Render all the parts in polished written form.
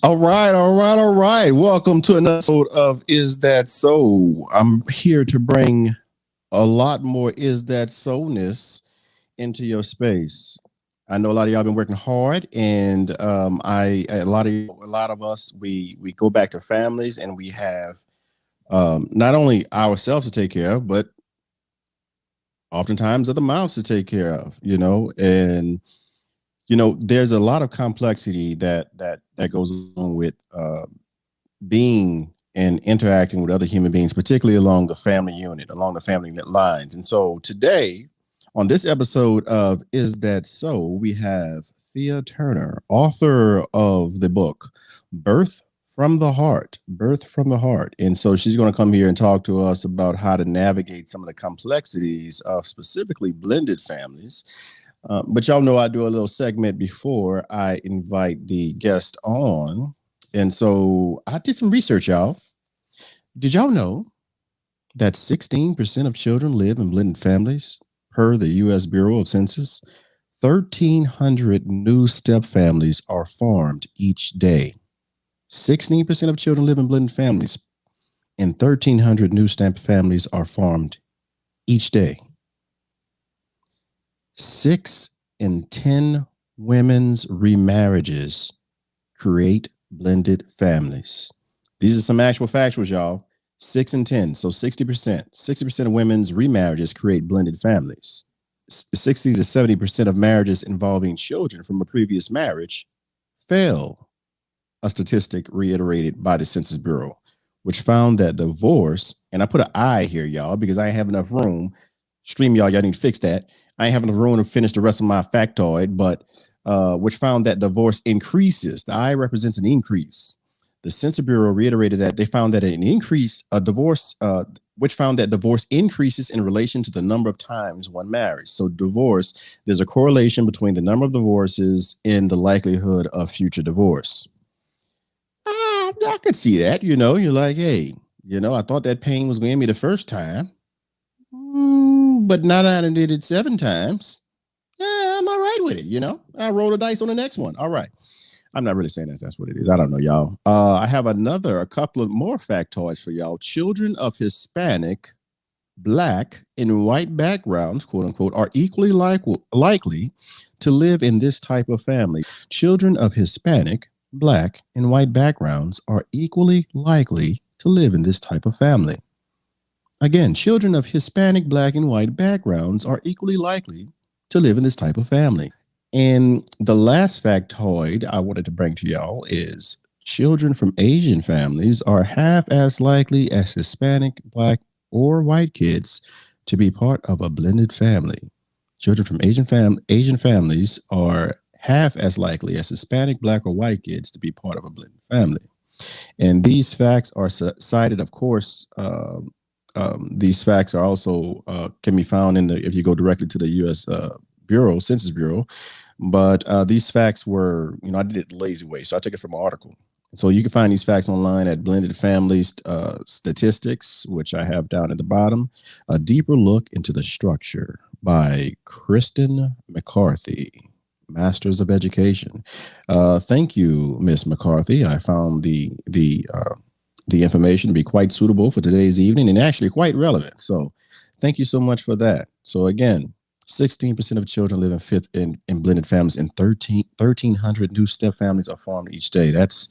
All right. Welcome to another episode of Is That So? I'm here to bring a lot more Is That So-ness into your space. I know a lot of y'all been working hard, and a lot of us we go back to families, and we have not only ourselves to take care of, but oftentimes other mouths to take care of. And there's a lot of complexity that goes along with being and interacting with other human beings, particularly along the family unit, along the family lines. And so today, on this episode of Is That So, we have Theia Turner, author of the book Birth from the Heart. And so she's going to come here and talk to us about how to navigate some of the complexities of specifically blended families. But y'all know I do a little segment before I invite the guest on. And so I did some research, y'all. Did y'all know that 16% of children live in blended families per the U.S. Bureau of Census? 1,300 new step families are formed each day. 16% of children live in blended families, and 1,300 new step families are formed each day. 6 in 10 women's remarriages create blended families. These are some actual factuals, y'all. 6 in 10, so 60%. 60% of women's remarriages create blended families. 60 to 70% of marriages involving children from a previous marriage fail, a statistic reiterated by the Census Bureau, which found that divorce, and I put an I here, y'all, because I ain't have enough room. Stream, y'all need to fix that. I ain't having enough room to finish the rest of my factoid, but which found that divorce increases. The I represents an increase. The Census Bureau reiterated that they found that which found that divorce increases in relation to the number of times one marries. So divorce, there's a correlation between the number of divorces and the likelihood of future divorce. I could see that, you're like, hey, I thought that pain was going to end me the first time. But now that I did it 7 times, I'm all right with it, I roll the dice on the next one. All right. I'm not really saying that's what it is. I don't know, y'all. I have a couple of more factoids for y'all. Children of Hispanic, Black, and white backgrounds, quote unquote, are equally likely to live in this type of family. Children of Hispanic, Black, and white backgrounds are equally likely to live in this type of family. Again, children of Hispanic, Black, and white backgrounds are equally likely to live in this type of family. And the last factoid I wanted to bring to y'all is children from Asian families are half as likely as Hispanic, Black, or white kids to be part of a blended family. Children from Asian families are half as likely as Hispanic, Black, or white kids to be part of a blended family. And these facts are cited, of course. These facts are also can be found if you go directly to the U.S. Census Bureau. But these facts were, I did it the lazy way, so I took it from an article. So you can find these facts online at Blended Families Statistics, which I have down at the bottom. A Deeper Look into the Structure by Kristen McCarthy, Masters of Education. Thank you, Miss McCarthy. I found the information to be quite suitable for today's evening and actually quite relevant. So thank you so much for that. So again, 16% of children live in blended families, and 1,300 new step families are formed each day. That's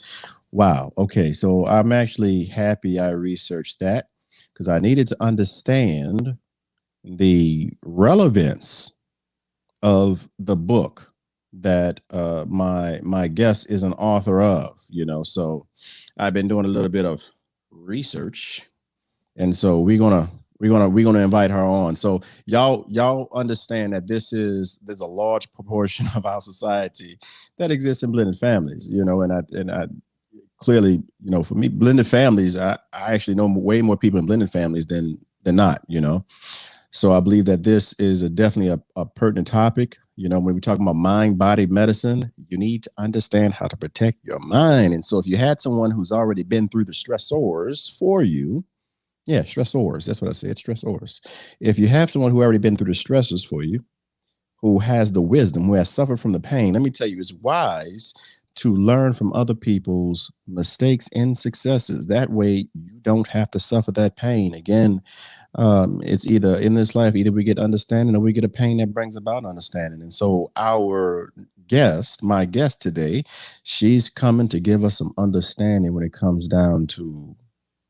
wow. Okay, so I'm actually happy I researched that because I needed to understand the relevance of the book that my guest is an author of. So I've been doing a little bit of research, and so we're gonna invite her on. So y'all understand that there's a large proportion of our society that exists in blended families, and I clearly, for me, blended families, I actually know way more people in blended families than not, So I believe that this is definitely a pertinent topic. When we talk about mind-body medicine, you need to understand how to protect your mind. And so if you had someone who's already been through the stressors for you, yeah, stressors, that's what I said, stressors. If you have someone who already been through the stressors for you, who has the wisdom, who has suffered from the pain, let me tell you, it's wise to learn from other people's mistakes and successes. That way, you don't have to suffer that pain. Again, it's either in this life, either we get understanding or we get a pain that brings about understanding. And so, my guest today, she's coming to give us some understanding when it comes down to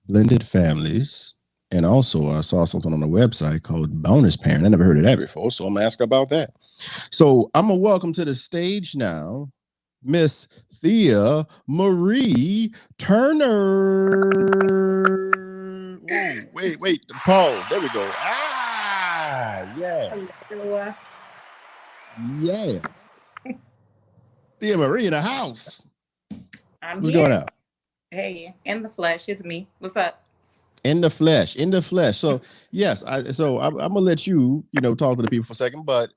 blended families. And also, I saw something on the website called bonus parent. I never heard of that before, so I'm gonna ask about that. So I'm gonna welcome to the stage now Miss Theia Marie Turner. Whoa, wait, pause. There we go. Yeah. Hello. Yeah. Theia Marie in the house. What's going on? Hey, in the flesh, it's me. What's up? In the flesh. So yes, I'm gonna let you, talk to the people for a second, but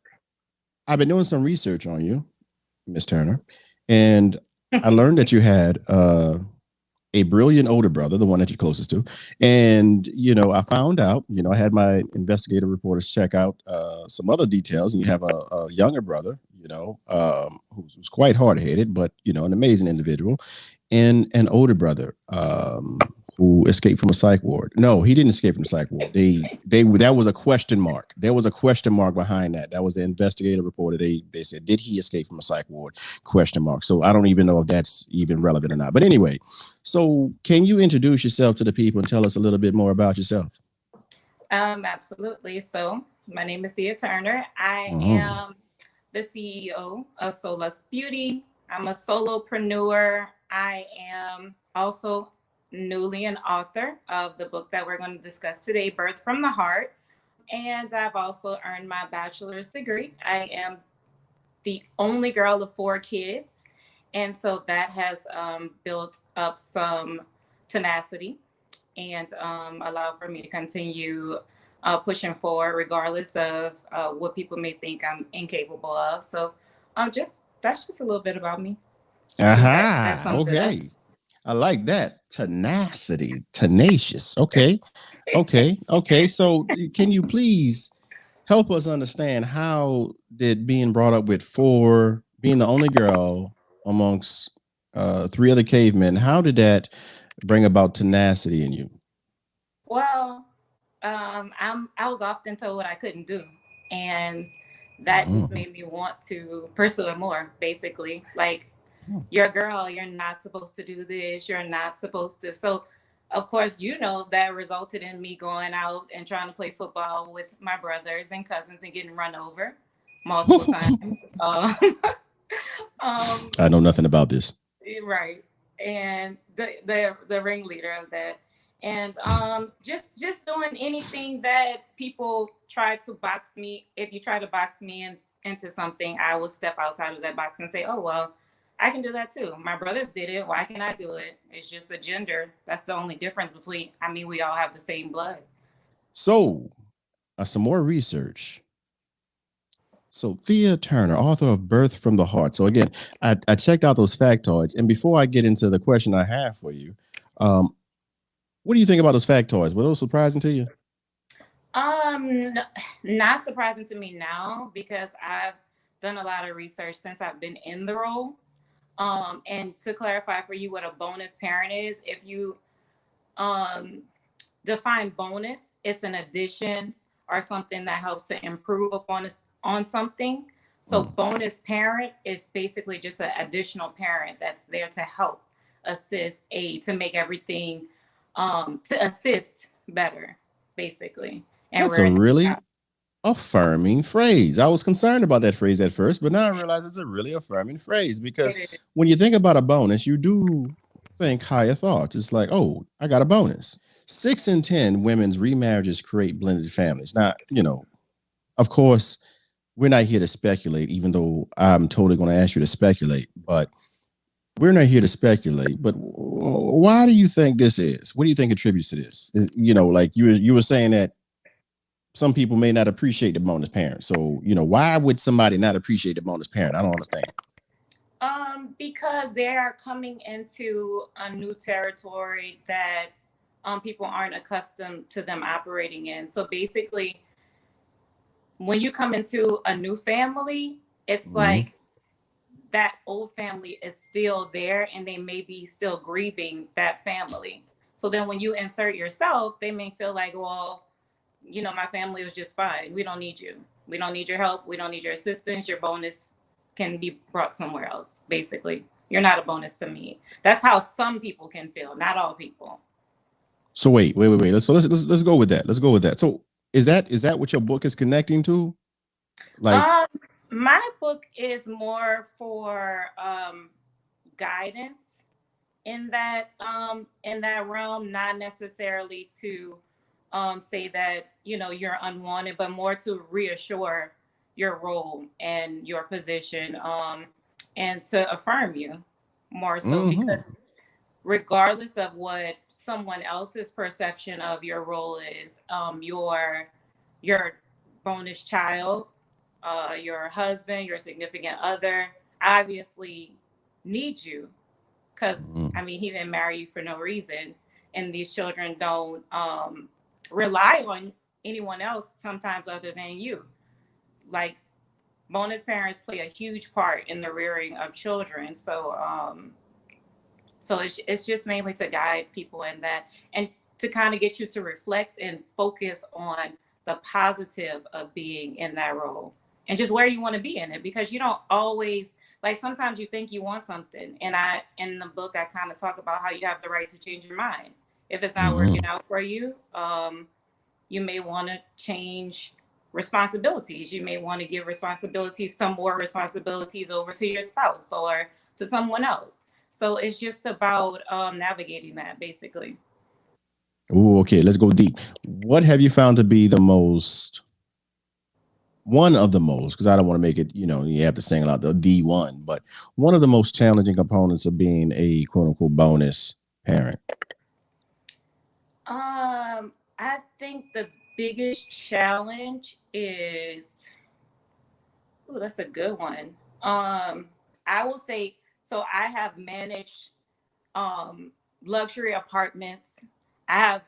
I've been doing some research on you, Miss Turner, and I learned that you had a brilliant older brother, the one that you're closest to. And, I found out, I had my investigative reporters check out some other details. And you have a younger brother, who's quite hard headed, but, an amazing individual, and an older brother who escaped from a psych ward. No, he didn't escape from the psych ward. That was a question mark. There was a question mark behind that. That was the investigative reporter. They said, did he escape from a psych ward? Question mark. So I don't even know if that's even relevant or not. But anyway, so can you introduce yourself to the people and tell us a little bit more about yourself? Absolutely. So my name is Theia Turner. I am the CEO of Solux Beauty. I'm a solopreneur. I am also newly an author of the book that we're going to discuss today, Birth from the Heart. And I've also earned my bachelor's degree. I am the only girl of 4 kids. And so that has built up some tenacity and allowed for me to continue pushing forward, regardless of what people may think I'm incapable of. So that's just a little bit about me. Okay. I like that. Tenacity, tenacious. Okay. So can you please help us understand how did being brought up with 4, being the only girl amongst 3 other cavemen, how did that bring about tenacity in you? Well, I was often told what I couldn't do, and that just made me want to pursue it more. Basically, like, you're a girl, you're not supposed to do this, you're not supposed to. So, of course, that resulted in me going out and trying to play football with my brothers and cousins and getting run over multiple times. I know nothing about this. Right, and the ringleader of that. And just doing anything that people try to box me. If you try to box me into something, I would step outside of that box and say, oh, well, I can do that too. My brothers did it. Why can't I do it? It's just the gender. That's the only difference between, we all have the same blood. So, some more research. So Theia Turner, author of Birth from the Heart. So again, I checked out those factoids. And before I get into the question I have for you, what do you think about those factoids? Were those surprising to you? Not surprising to me now, because I've done a lot of research since I've been in the role. And to clarify for you what a bonus parent is, if you define bonus, it's an addition or something that helps to improve upon on something. So bonus parent is basically just an additional parent that's there to help, assist, aid, to make everything, to assist better, basically. And that's a really affirming phrase. I was concerned about that phrase at first, but now I realize it's a really affirming phrase, because when you think about a bonus, you do think higher thoughts. It's like, oh, I got a bonus. 6 in 10 women's remarriages create blended families. Now, of course, we're not here to speculate, even though I'm totally going to ask you to speculate, but we're not here to speculate. But why do you think this is? What do you think contributes to this? Like you were saying that some people may not appreciate the bonus parent. So, why would somebody not appreciate the bonus parent? I don't understand. Because they are coming into a new territory that people aren't accustomed to them operating in. So basically, when you come into a new family, it's like that old family is still there and they may be still grieving that family. So then when you insert yourself, they may feel like, well, you know, my family was just fine. We don't need you. We don't need your help. We don't need your assistance. Your bonus can be brought somewhere else. Basically, you're not a bonus to me. That's how some people can feel, not all people. So wait. Let's go with that. Let's go with that. So is that what your book is connecting to? Like, my book is more for guidance in that realm, not necessarily to say that, you know, you're unwanted, but more to reassure your role and your position, and to affirm you more so, because regardless of what someone else's perception of your role is, your bonus child, your husband, your significant other, obviously needs you, because I mean, he didn't marry you for no reason, and these children don't rely on anyone else sometimes other than you. Like, bonus parents play a huge part in the rearing of children. So it's just mainly to guide people in that, and to kind of get you to reflect and focus on the positive of being in that role and just where you want to be in it, because you don't always, like, sometimes you think you want something, and in the book I kind of talk about how you have the right to change your mind if it's not working out for you. You may want to change responsibilities. You may want to give some more responsibilities over to your spouse or to someone else. So it's just about navigating that, basically. Oh, okay. Let's go deep. What have you found to be one of the most, because I don't want to make it, you know, you have to single out the one, but one of the most challenging components of being a quote unquote bonus parent? I think the biggest challenge is, oh, that's a good one. I will say, so I have managed luxury apartments. I have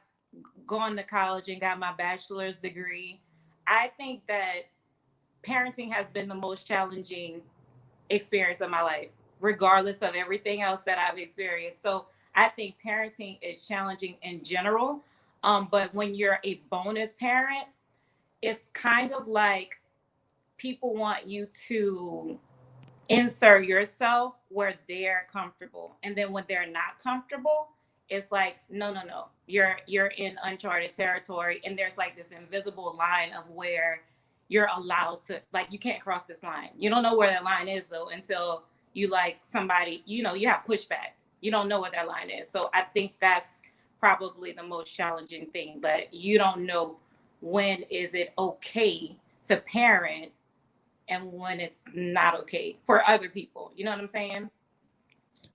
gone to college and got my bachelor's degree. I think that parenting has been the most challenging experience of my life, regardless of everything else that I've experienced. So I think parenting is challenging in general. But when you're a bonus parent, it's kind of like people want you to insert yourself where they're comfortable, and then when they're not comfortable, it's like, no, you're in uncharted territory, and there's like this invisible line of where you're allowed to, like, you can't cross this line. You don't know where that line is though until you, like, somebody, you know, you have pushback. You don't know what that line is. So I think that's probably the most challenging thing, that you don't know when is it okay to parent and when it's not okay for other people. You know what I'm saying?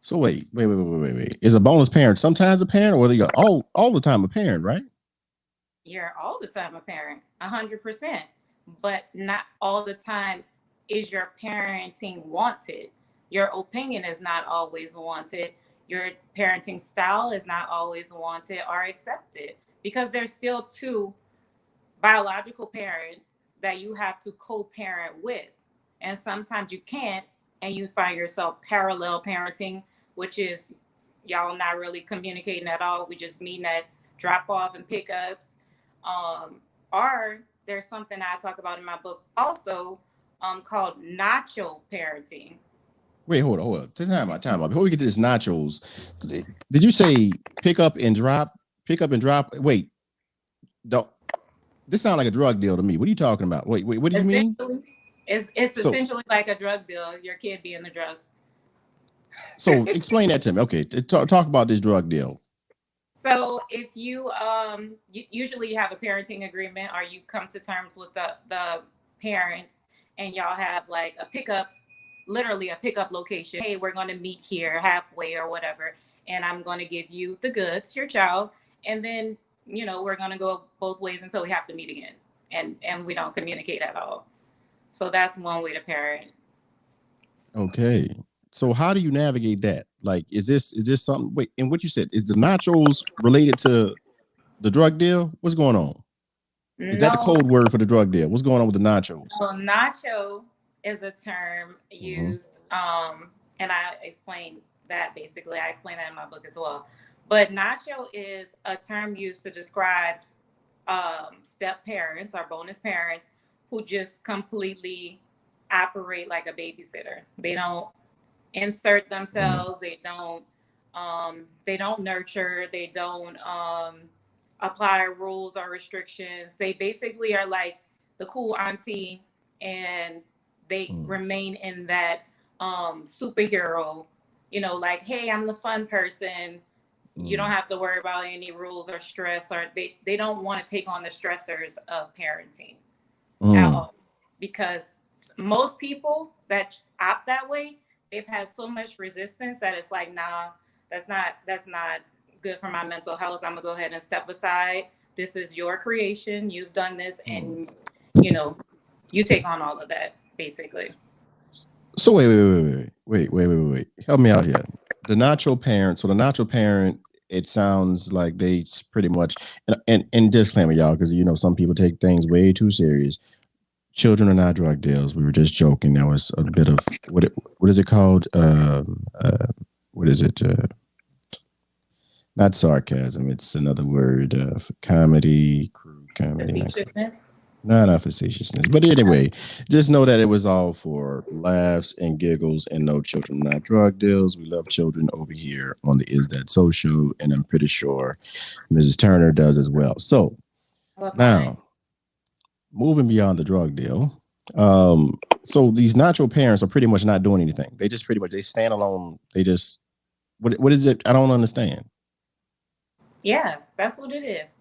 So wait. Is a bonus parent sometimes a parent, or whether you're all the time a parent, right? You're all the time a parent, 100%, but not all the time is your parenting wanted. Your opinion is not always wanted. Your parenting style is not always wanted or accepted, because there's still two biological parents that you have to co-parent with. And sometimes you can't, and you find yourself parallel parenting, which is y'all not really communicating at all. We just meeting at drop off and pickups. Or there's something I talk about in my book also, called nacho parenting. Wait, hold on. Time out. Before we get to this nachos, did you say pick up and drop? Wait, don't. This sounds like a drug deal to me. What are you talking about? Wait, what do you mean? It's essentially like a drug deal. Your kid being the drugs. So explain that to me. Okay, talk about this drug deal. So if you usually you have a parenting agreement, or you come to terms with the parents, and y'all have like a pickup, literally a pickup location. Hey, we're going to meet here halfway or whatever, and I'm going to give you the goods, your child, and then, you know, we're going to go both ways until we have to meet again, and we don't communicate at all. So that's one way to parent. Okay. So how do you navigate that? Like, is this something? Wait, and what you said, is the nachos related to the drug deal? What's going on? Is that the code word for the drug deal? What's going on with the nachos? So nacho is a term used, and I explained that basically. I explained that in my book as well. But nacho is a term used to describe step parents or bonus parents who just completely operate like a babysitter. They don't insert themselves. They don't nurture. They don't apply rules or restrictions. They basically are like the cool auntie, and they remain in that superhero, like, hey, I'm the fun person. You don't have to worry about any rules or stress, or they don't want to take on the stressors of parenting at all. Because most people that opt that way, they've had so much resistance that it's like, nah, that's not good for my mental health. I'm gonna go ahead and step aside. This is your creation. You've done this, and you take on all of that, basically. So wait. Help me out here. The natural parent. So the natural parent, it sounds like they pretty much, and disclaimer, y'all, because some people take things way too serious. Children are not drug dealers. We were just joking. That was a bit of what is it called? What is it? Not sarcasm. It's another word for comedy, crude comedy. Facetiousness. No, not facetiousness. But anyway, just know that it was all for laughs and giggles, and no, children not drug deals. We love children over here on the Is That So show, and I'm pretty sure Mrs. Turner does as well. So now, moving beyond the drug deal, so these natural parents are pretty much not doing anything. They just pretty much, they stand alone. They just, what is it? I don't understand. Yeah, that's what it is.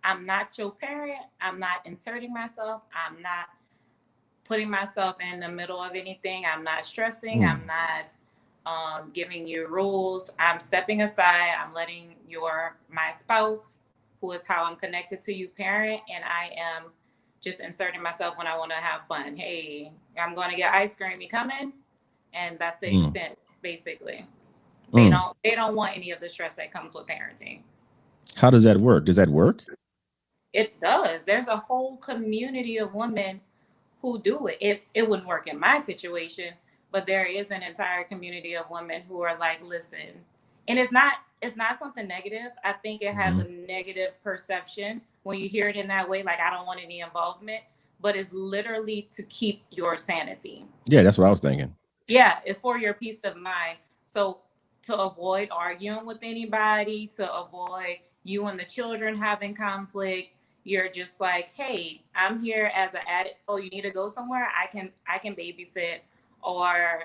I'm not your parent. I'm not inserting myself. I'm not putting myself in the middle of anything. I'm not stressing. I'm not giving you rules. I'm stepping aside. I'm letting my spouse, who is how I'm connected to you, parent, and I am just inserting myself when I want to have fun. Hey, I'm going to get ice cream. You coming? And that's the extent, basically. They don't want any of the stress that comes with parenting. How does that work? Does that work? It does. There's a whole community of women who do it. It wouldn't work in my situation, but there is an entire community of women who are like, listen, and it's not something negative. I think it has a negative perception when you hear it in that way, like, I don't want any involvement, but it's literally to keep your sanity. Yeah, that's what I was thinking. Yeah, it's for your peace of mind. So to avoid arguing with anybody, to avoid you and the children having conflict, you're just like, hey, I'm here as an addict. Oh, you need to go somewhere? I can babysit, or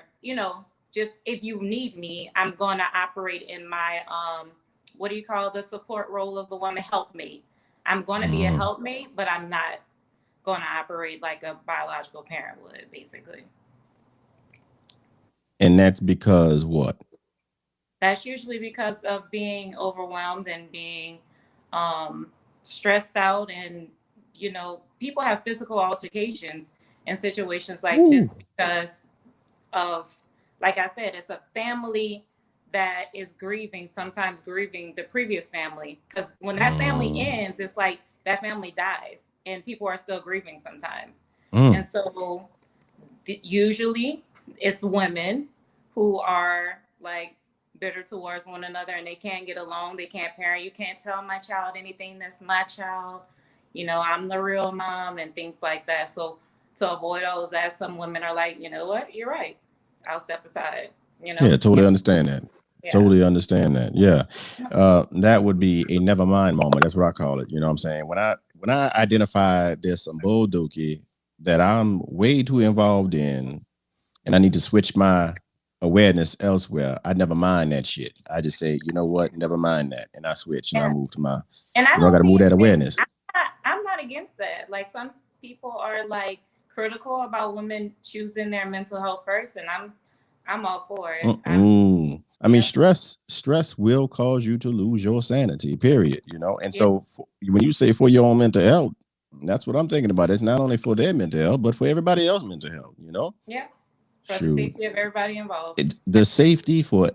just if you need me, I'm gonna operate in my what do you call the support role of the woman? Helpmate. I'm gonna be a helpmate, but I'm not gonna operate like a biological parent would, basically. And that's because what? That's usually because of being overwhelmed and being stressed out, and people have physical altercations in situations like this because of, like I said, it's a family that is sometimes grieving the previous family, because when that family ends, it's like that family dies and people are still grieving sometimes. And so usually it's women who are like bitter towards one another, and they can't get along. They can't parent. You can't tell my child anything. That's my child. I'm the real mom, and things like that. So to avoid all of that, some women are like, you know what? You're right. I'll step aside. Yeah, totally understand that. Yeah. Totally understand that. Yeah. That would be a never mind moment. That's what I call it. You know what I'm saying? When I identify there's some bull dookie that I'm way too involved in, and I need to switch my awareness elsewhere, I never mind that shit. I just say, you know what, never mind that, and I switch, and I move to my. And I got to move that awareness. I'm not against that. Like, some people are like critical about women choosing their mental health first, and I'm all for it. I mean, stress will cause you to lose your sanity. Period. And so when you say for your own mental health, that's what I'm thinking about. It's not only for their mental health, but for everybody else's mental health. Yeah. For the safety of everybody involved. The safety for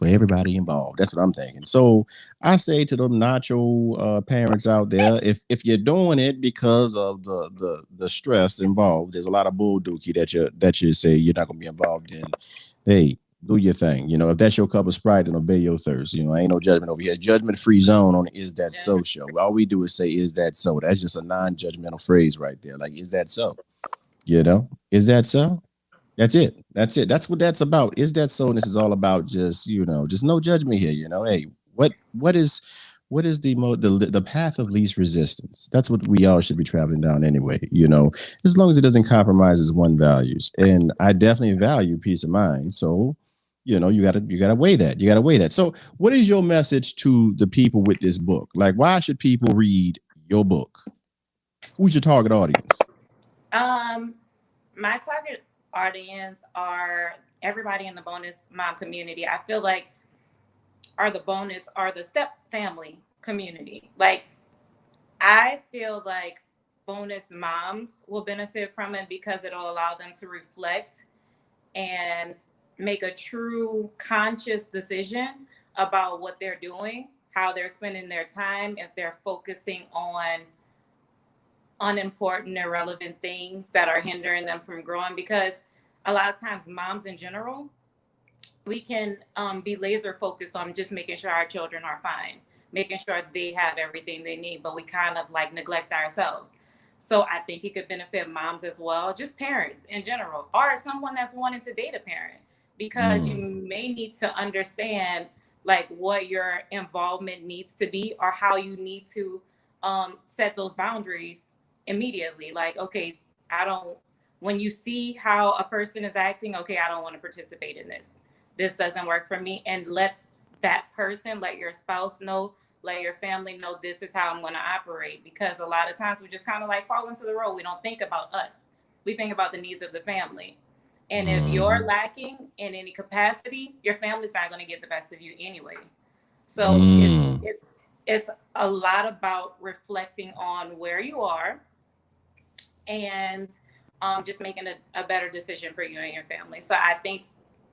everybody involved. That's what I'm thinking. So I say to them nacho parents out there, if you're doing it because of the stress involved, there's a lot of bull dookie that you say you're not gonna be involved in. Hey, do your thing. You know, if that's your cup of Sprite, then obey your thirst. You know, ain't no judgment over here. Judgment-free zone on Is That So show. All we do is say, is that so? That's just a non-judgmental phrase right there. Like, is that so? You know, is that so? That's it. That's it. That's what that's about. Is that so? And this is all about just, you know, just no judgment here. You know, hey, what is the path of least resistance? That's what we all should be traveling down anyway. You know, as long as it doesn't compromise one's values. And I definitely value peace of mind. So, you know, you gotta weigh that. You gotta weigh that. So, what is your message to the people with this book? Like, why should people read your book? Who's your target audience? My target audience are everybody in the bonus mom community. I feel like the step family community. Like, I feel like bonus moms will benefit from it because it'll allow them to reflect and make a true conscious decision about what they're doing, how they're spending their time, if they're focusing on unimportant, irrelevant things that are hindering them from growing. Because a lot of times moms in general, we can be laser focused on just making sure our children are fine, making sure they have everything they need, but we kind of like neglect ourselves. So I think it could benefit moms as well, just parents in general, or someone that's wanting to date a parent, because you may need to understand like what your involvement needs to be or how you need to set those boundaries immediately. Like, okay, when you see how a person is acting, okay, I don't want to participate in this. This doesn't work for me. And let that person, let your spouse know, let your family know, this is how I'm going to operate. Because a lot of times we just kind of like fall into the role. We don't think about us. We think about the needs of the family. And if you're lacking in any capacity, your family's not going to get the best of you anyway. So it's a lot about reflecting on where you are and just making a better decision for you and your family. So I think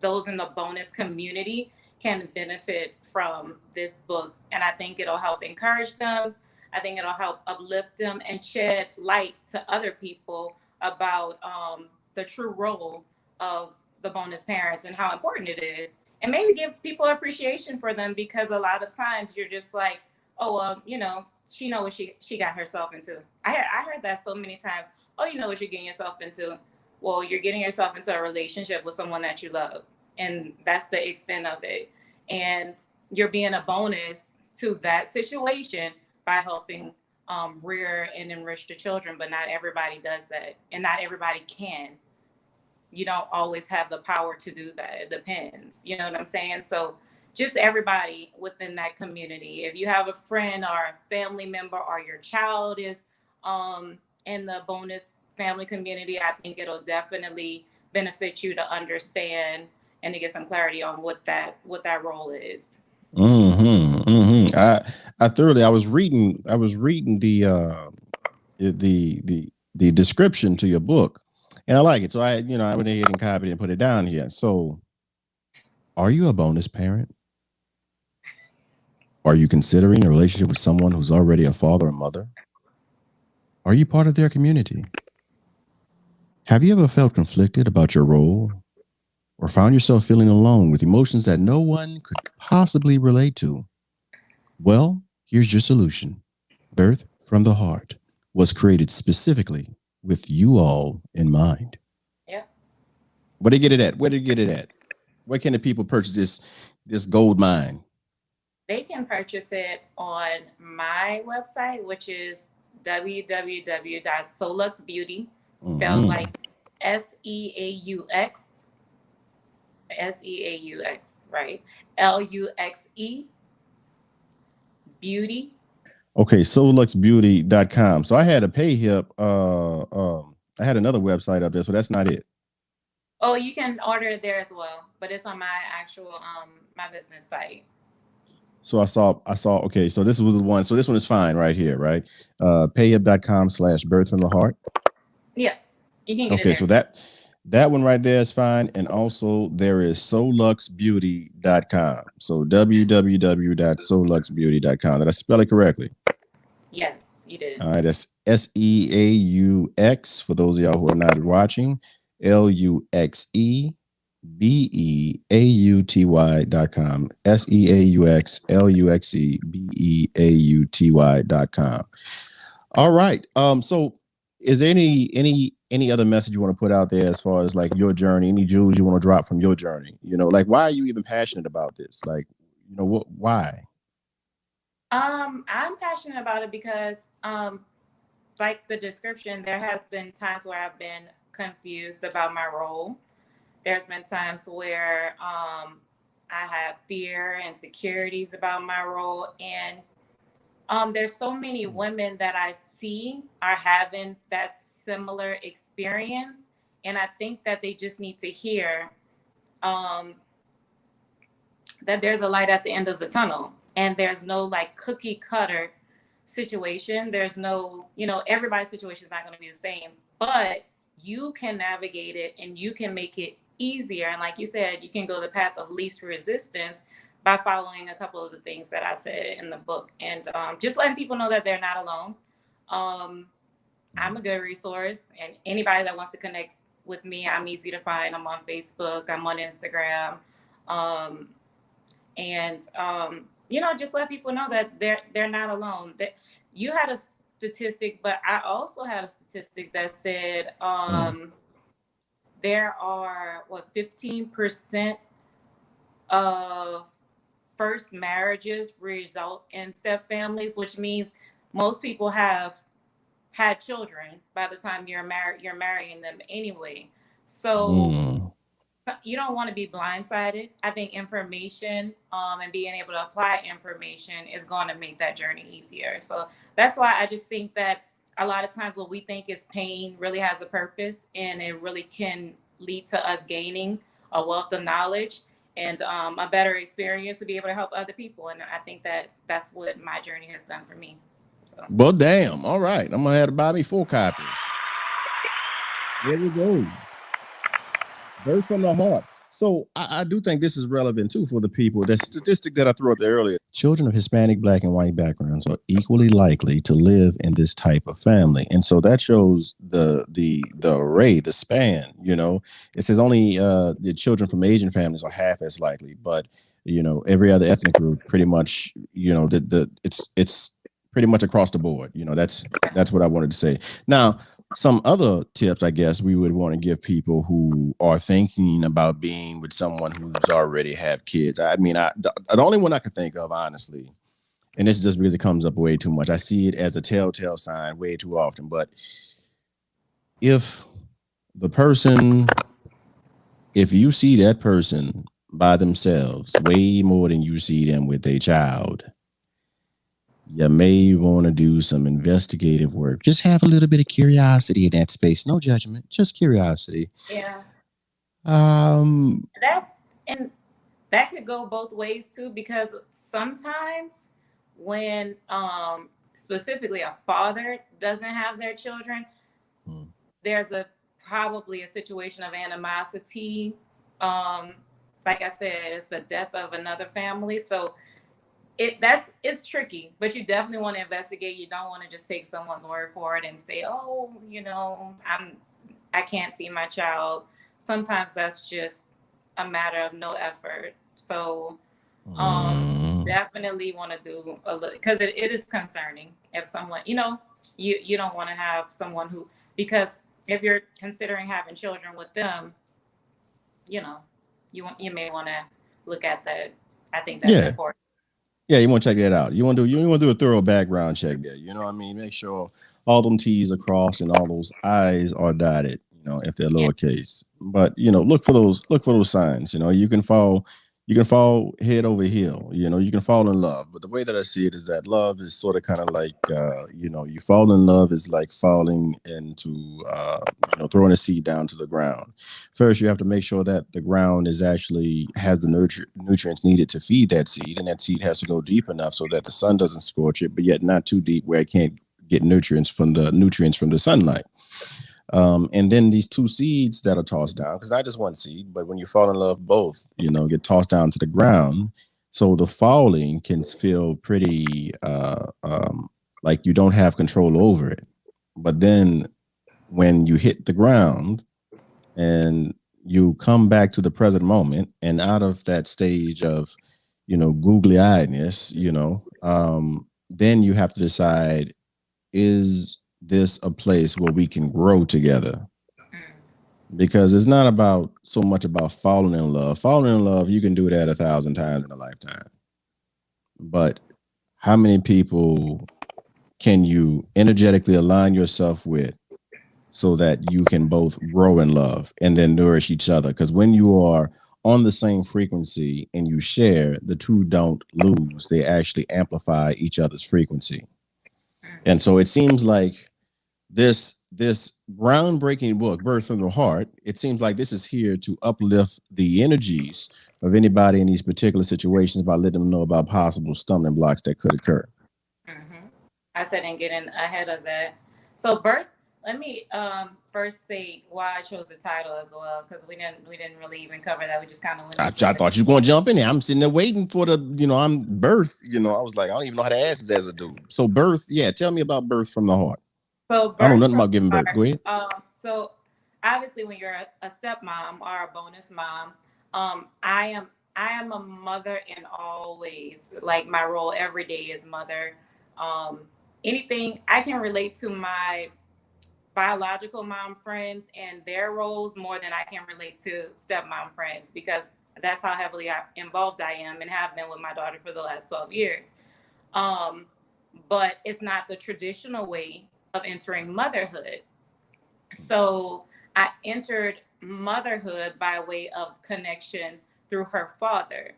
those in the bonus community can benefit from this book. And I think it'll help encourage them. I think it'll help uplift them and shed light to other people about the true role of the bonus parents and how important it is. And maybe give people appreciation for them, because a lot of times you're just like, oh, you know, she knows what she got herself into. I heard that so many times. Oh, you know what you're getting yourself into. Well, you're getting yourself into a relationship with someone that you love. And that's the extent of it. And you're being a bonus to that situation by helping rear and enrich the children. But not everybody does that. And not everybody can. You don't always have the power to do that. It depends. You know what I'm saying? So just everybody within that community. If you have a friend or a family member or your child is in the bonus family community, I think it'll definitely benefit you to understand and to get some clarity on what that role is. I thoroughly. I was reading the description to your book, and I like it. So I went ahead and copied it and put it down here. So, are you a bonus parent? Are you considering a relationship with someone who's already a father or mother? Are you part of their community? Have you ever felt conflicted about your role, or found yourself feeling alone with emotions that no one could possibly relate to? Well, here's your solution. Birth from the Heart was created specifically with you all in mind. Yeah. Where did you get it at? Where can the people purchase this gold mine? They can purchase it on my website, which is www.𝐥𝐢𝐤𝐞, spelled like SEAUX, right? LUXE beauty. Okay, SoulluxBeauty.com. So I had a PayHip. I had another website up there, so that's not it. Oh, you can order it there as well, but it's on my actual my business site. So I saw, okay, so this was the one. So this one is fine right here, right? PayHip.com/birth from the heart. Yeah, you can get okay, it there. So That one right there is fine. And also there is 𝐸𝐤𝐬beauty.com. So www.𝐸𝐤𝐬beauty.com. Did I spell it correctly? Yes, you did. All right, that's SEAUX for those of y'all who are not watching. LUXEBEAUTY.com. SEAUXLUXEBEAUTY.com. All right. So is there any other message you want to put out there as far as like your journey, any jewels you want to drop from your journey? You know, like why are you even passionate about this? Like, you know, why? I'm passionate about it because like the description, there have been times where I've been confused about my role. There's been times where I have fear and insecurities about my role. And there's so many women that I see are having that similar experience. And I think that they just need to hear that there's a light at the end of the tunnel. And there's no like cookie cutter situation. There's no, you know, everybody's situation is not going to be the same, but you can navigate it and you can make it easier. And like you said, you can go the path of least resistance by following a couple of the things that I said in the book. And just letting people know that they're not alone. I'm a good resource, and anybody that wants to connect with me, I'm easy to find. I'm on Facebook, I'm on Instagram. You know, just let people know that they're not alone. That you had a statistic, but I also had a statistic that said there are 15% of first marriages result in step families, which means most people have had children by the time you're marrying them anyway. So you don't want to be blindsided. I think information and being able to apply information is going to make that journey easier. So that's why I just think that a lot of times what we think is pain really has a purpose, and it really can lead to us gaining a wealth of knowledge and a better experience to be able to help other people. And I think that that's what my journey has done for me. So. Well, damn. All right. I'm going to have to buy me 4 copies. There you go. Birth from the heart. So I do think this is relevant too for the people. That statistic that I threw up there earlier: children of Hispanic, Black, and white backgrounds are equally likely to live in this type of family, and so that shows the array, the span. You know, it says only the children from Asian families are half as likely, but you know, every other ethnic group, pretty much, you know, it's pretty much across the board. You know, that's what I wanted to say. Now, some other tips I guess we would want to give people who are thinking about being with someone who's already have kids. I mean, the only one I could think of, honestly, and this is just because it comes up way too much, I see it as a telltale sign way too often, but if you see that person by themselves way more than you see them with a child, you may want to do some investigative work. Just have a little bit of curiosity in that space. No judgment, just curiosity. Yeah. That could go both ways too, because sometimes when specifically a father doesn't have their children, there's probably a situation of animosity. Like I said, it's the death of another family. So it's tricky, but you definitely want to investigate. You don't want to just take someone's word for it and say, oh, you know, I can't see my child. Sometimes that's just a matter of no effort. So definitely want to do a little, because it is concerning if someone, you know, you don't want to have someone who, because if you're considering having children with them, you know, you may want to look at that. I think that's important. Yeah, you want to check that out. You want to do a thorough background check there. You know what I mean? Make sure all them T's are crossed and all those I's are dotted, you know, if they're lowercase. But, you know, look for those signs. You know, you can fall head over heel. You know, you can fall in love. But the way that I see it is that love is sort of kind of like, you know, you fall in love is like falling into, you know, throwing a seed down to the ground. First, you have to make sure that the ground has the nutrients needed to feed that seed. And that seed has to go deep enough so that the sun doesn't scorch it, but yet not too deep where it can't get nutrients from the sunlight. And then these two seeds that are tossed down, because not just one seed, but when you fall in love, both, get tossed down to the ground. So the falling can feel pretty like you don't have control over it. But then when you hit the ground and you come back to the present moment, and out of that stage of, googly eyedness, then you have to decide, is this a place where we can grow together? Because it's not about so much about falling in love. Falling in love, you can do that 1,000 times in a lifetime. But how many people can you energetically align yourself with so that you can both grow in love and then nourish each other? Because when you are on the same frequency and you share, the two don't lose. They actually amplify each other's frequency. And so it seems like this groundbreaking book, Birth from the Heart, it seems like this is here to uplift the energies of anybody in these particular situations by letting them know about possible stumbling blocks that could occur. I said, and getting ahead of that. So let me first say why I chose the title as well, because we didn't really even cover that. We just kind of went. I thought you were going to jump in there. I'm sitting there waiting for the, I'm birth. I was like, I don't even know how to ask this as a dude. So birth, yeah. Tell me about Birth from the Heart. So I don't know nothing about giving birth. Go ahead. So obviously, when you're a stepmom or a bonus mom, I am a mother in all ways. Like, my role every day is mother. Anything I can relate to my biological mom friends and their roles more than I can relate to stepmom friends, because that's how heavily involved I am and have been with my daughter for the last 12 years. But it's not the traditional way of entering motherhood. So I entered motherhood by way of connection through her father.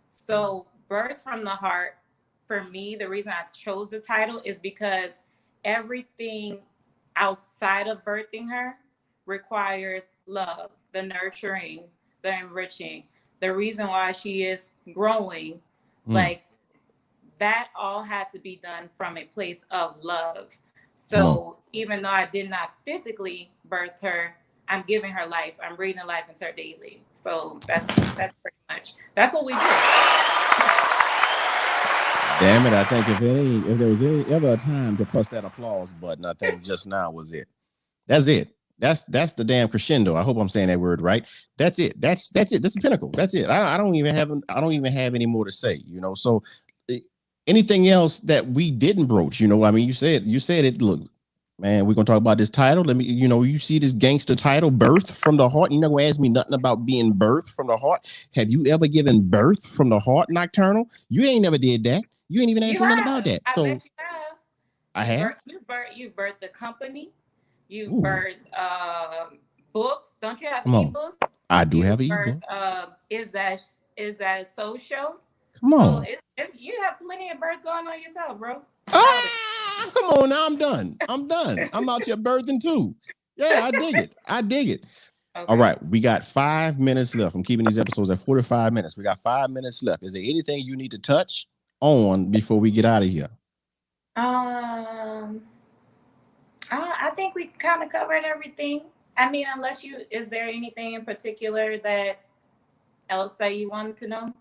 So Birth from the Heart, for me, the reason I chose the title is because everything outside of birthing her requires love, the nurturing, the enriching, the reason why she is growing, like that all had to be done from a place of love. So even though I did not physically birth her, I'm giving her life. I'm breathing life into her daily. So that's pretty much, that's what we do. Damn it! I think if there was ever a time to press that applause button, I think just now was it. That's it. That's the damn crescendo. I hope I'm saying that word right. That's it. That's it. That's the pinnacle. That's it. I don't even have any more to say. So anything else that we didn't broach? I mean, you said it. Look, man, we're gonna talk about this title. Let me, you see this gangster title, Birth from the Heart. You're not gonna ask me nothing about being birthed from the heart. Have you ever given birth from the heart, Nocturnal? You ain't never did that. You ain't even asked me nothing about that. So I bet you have. I have. You birthed the company. You birthed books. Don't you have ebooks? I do have an ebook. 𝐦𝐨𝐬𝐿 social? Come on. So you have plenty of birth going on yourself, bro. Come on now. I'm done. I'm out here birthing too. Yeah, I dig it. Okay. All right. We got 5 minutes left. I'm keeping these episodes at 45 minutes. We got 5 minutes left. Is there anything you need to touch on before we get out of here? I think we kind of covered everything. I mean, is there anything in particular else that you wanted to know?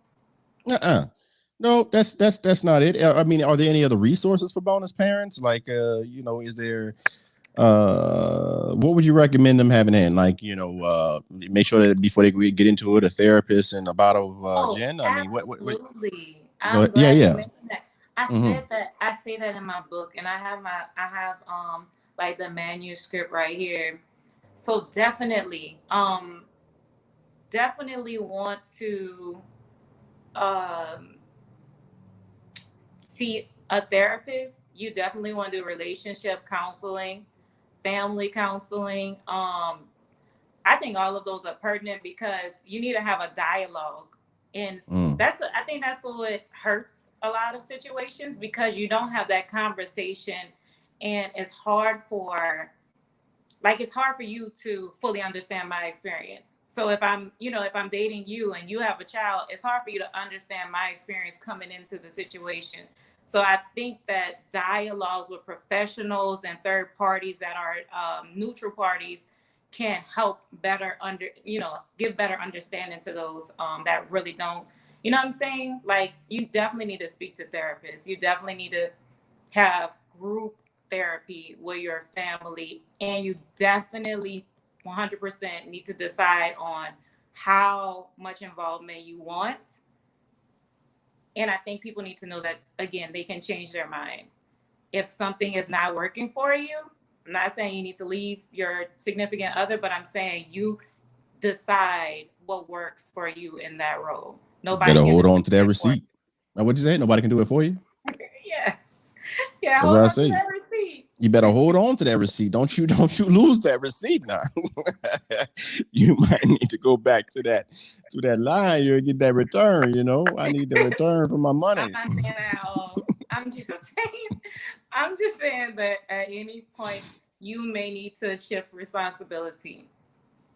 No, that's not it. I mean, are there any other resources for bonus parents? Like, is there, what would you recommend them having in? Like, make sure that before they get into it, a therapist and a bottle of gin. I mean, absolutely. I'm glad you mentioned that. I say that in my book, and I have like the manuscript right here. So definitely want to see a therapist. You definitely want to do relationship counseling, family counseling. I think all of those are pertinent because you need to have a dialogue. And I think that's what hurts a lot of situations, because you don't have that conversation, and it's hard for you to fully understand my experience. So if I'm dating you and you have a child, it's hard for you to understand my experience coming into the situation. So I think that dialogues with professionals and third parties that are neutral parties can help better give better understanding to those that really don't, you know what I'm saying? Like, you definitely need to speak to therapists. You definitely need to have group therapy with your family, and you definitely 100% need to decide on how much involvement you want. And I think people need to know that, again, they can change their mind. If something is not working for you, I'm not saying you need to leave your significant other, but I'm saying you decide what works for you in that role. Nobody better can hold on to that decide for receipt. Now, what'd you say? Nobody can do it for you? you. Yeah. Yeah, That's hold what I on to say. that receipt. You better hold on to that receipt. Don't you lose that receipt now. You might need to go back to that line and get that return. I need the return for my money. I'm not saying that at all. I'm just saying that at any point you may need to shift responsibility.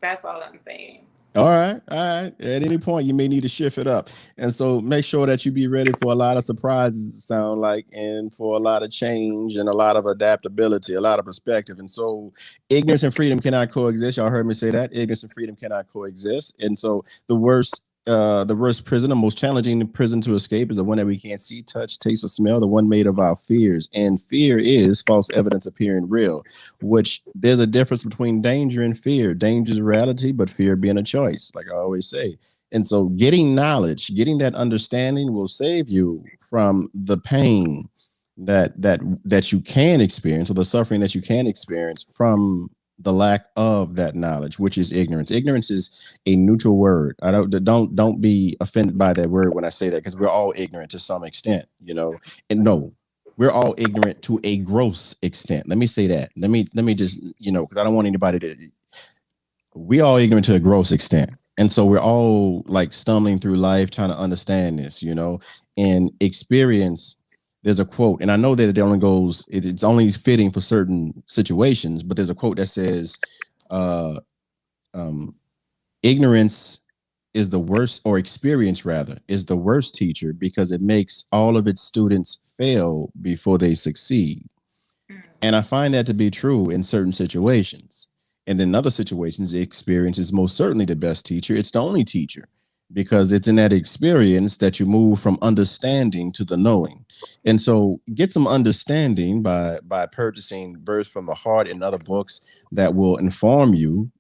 That's all I'm saying. All right. At any point, you may need to shift it up. And so make sure that you be ready for a lot of surprises, it sound like, and for a lot of change and a lot of adaptability, a lot of perspective. And so ignorance and freedom cannot coexist. Y'all heard me say that. Ignorance and freedom cannot coexist. And so the worst prison, the most challenging prison to escape is the one that we can't see, touch, taste, or smell, the one made of our fears. And fear is false evidence appearing real, which there's a difference between danger and fear. Danger is reality, but fear being a choice, like I always say. And so getting knowledge, getting that understanding will save you from the pain that you can experience, or the suffering that you can experience from the lack of that knowledge, which is ignorance. Ignorance is a neutral word. I don't be offended by that word when I say that, because we're all ignorant to some extent, And no, we're all ignorant to a gross extent. Let me say that. Let me just, because I don't want anybody to. We all ignorant to a gross extent, and so we're all like stumbling through life trying to understand this, and experience. There's a quote, and I know that it's only fitting for certain situations, but there's a quote that says, uh, ignorance is the worst, or experience rather, is the worst teacher, because it makes all of its students fail before they succeed. And I find that to be true in certain situations. And in other situations, the experience is most certainly the best teacher. It's the only teacher, because it's in that experience that you move from understanding to the knowing. And so get some understanding by purchasing Birth from the Heart and other books that will inform you,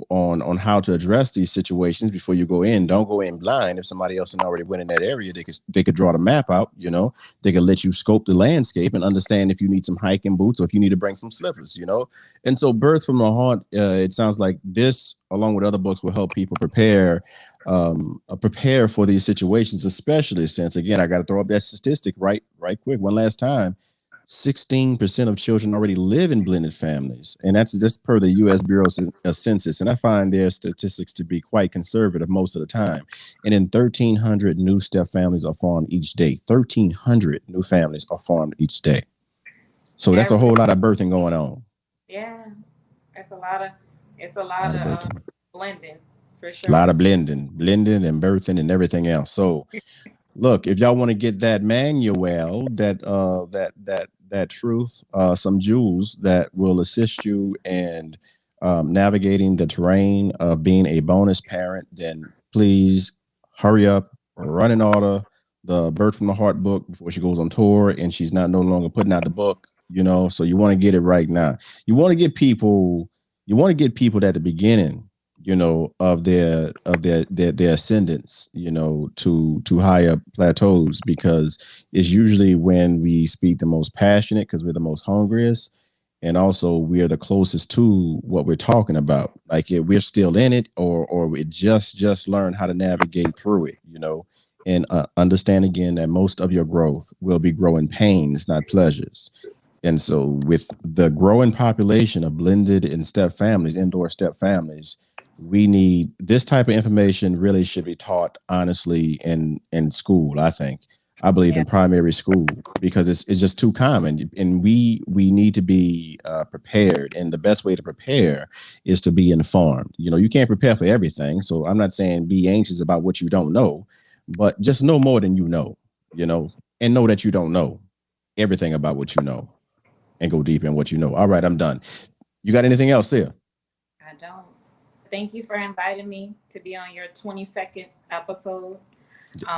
on how to address these situations before you go in. Don't go in blind. If somebody else already went in that area, they could draw the map out, they could let you scope the landscape and understand if you need some hiking boots or if you need to bring some slippers, And so Birth from the Heart, it sounds like this, along with other books, will help people prepare for these situations, especially since, again, I got to throw up that statistic right quick one last time. 16% of children already live in blended families, and that's just per the U.S. Bureau of Census. And I find their statistics to be quite conservative most of the time. And then 1,300 new step families are formed each day. 1,300 new families are formed each day. So that's a whole lot of birthing going on. Yeah, it's a lot of blending. For sure. A lot of blending and birthing and everything else. So look, if y'all want to get that manual, that truth, some jewels that will assist you in navigating the terrain of being a bonus parent, then please hurry up, run and order the Birth from the Heart book before she goes on tour and she's not no longer putting out the book, so you want to get it right now. You want to get people at the beginning, of their ascendance, to higher plateaus, because it's usually when we speak the most passionate, because we're the most hungriest, and also we are the closest to what we're talking about. Like, if we're still in it, or we just learn how to navigate through it, and understand again that most of your growth will be growing pains, not pleasures. And so with the growing population of blended and step families, indoor step families, we need this type of information. Really should be taught honestly in school. I believe in primary school, because it's just too common, and we need to be prepared. And the best way to prepare is to be informed. You can't prepare for everything. So I'm not saying be anxious about what you don't know, but just know more than you know. and know that you don't know everything about what you know, and go deep in what you know. All right, I'm done. You got anything else there? I don't. Thank you for inviting me to be on your 22nd episode.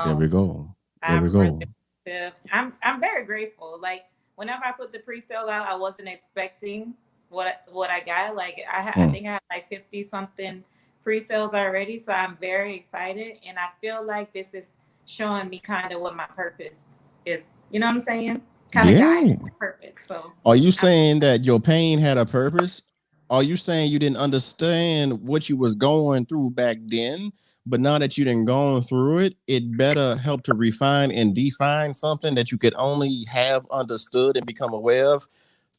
There we go. There we I'm go. really, I'm very grateful. Like whenever I put the pre-sale out, I wasn't expecting what I got. Like I think I had like 50 something pre-sales already, so I'm very excited, and I feel like this is showing me kind of what my purpose is. You know what I'm saying? Kind of guiding my purpose. So are you saying that your pain had a purpose? Are you saying you didn't understand what you was going through back then, but now that you didn't gone through it, it better help to refine and define something that you could only have understood and become aware of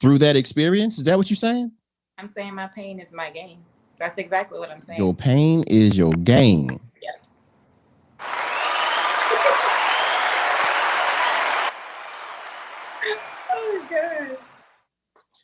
through that experience? Is that what you're saying? I'm saying my pain is my gain. That's exactly what I'm saying. Your pain is your gain. Yeah. Oh, God.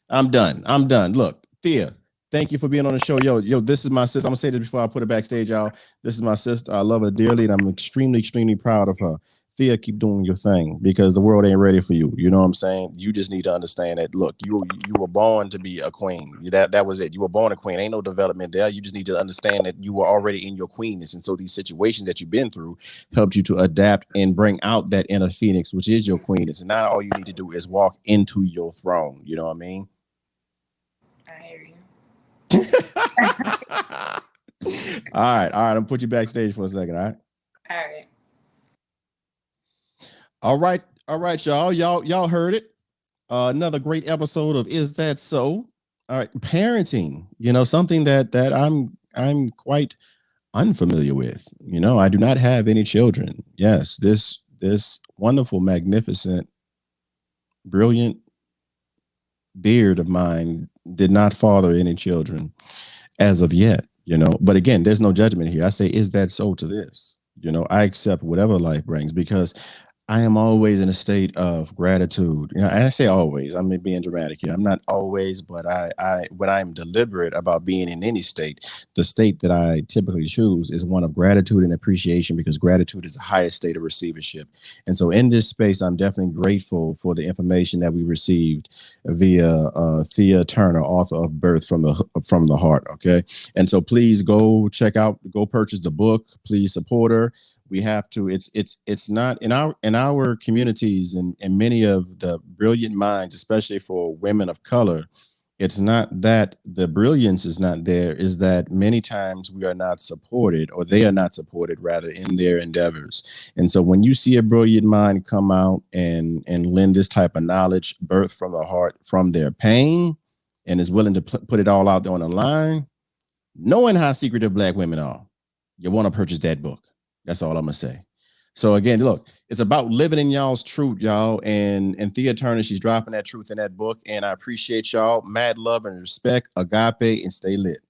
I'm done. Look, Theia, thank you for being on the show. Yo, this is my sister. I'm gonna say this before I put it backstage, y'all. This is my sister. I love her dearly, and I'm extremely, extremely proud of her. Theia, keep doing your thing because the world ain't ready for you. You know what I'm saying? You just need to understand that. Look, you were born to be a queen. That was it. You were born a queen. Ain't no development there. You just need to understand that you were already in your queenness, and so these situations that you've been through helped you to adapt and bring out that inner phoenix, which is your queenness. And now all you need to do is walk into your throne. You know what I mean? I hear you. All right. I'm gonna put you backstage for a second. All right. All right, y'all. Y'all heard it. Another great episode of Is That So? All right, parenting. You know, something that I'm quite unfamiliar with. You know, I do not have any children. Yes, this wonderful, magnificent, brilliant beard of mine did not father any children as of yet. You know, but again, there's no judgment here. I say, is that so to this? You know, I accept whatever life brings because I am always in a state of gratitude. You know, and I say always, I'm being dramatic here. I'm not always, but I when I'm deliberate about being in any state, the state that I typically choose is one of gratitude and appreciation because gratitude is the highest state of receivership. And so in this space, I'm definitely grateful for the information that we received via Theia Turner, author of Birth from the Heart. Okay. And so please go purchase the book. Please support her. We have to, it's not in our communities and many of the brilliant minds, especially for women of color, it's not that the brilliance is not there, is that many times we are not supported, or they are not supported rather, in their endeavors. And so when you see a brilliant mind come out and lend this type of knowledge, birth from the heart, from their pain, and is willing to put it all out there on the line, knowing how secretive Black women are, you want to purchase that book. That's all I'm gonna say. So again, look, it's about living in y'all's truth, y'all. And Theia Turner, she's dropping that truth in that book. And I appreciate y'all. Mad love and respect. Agape, and stay lit.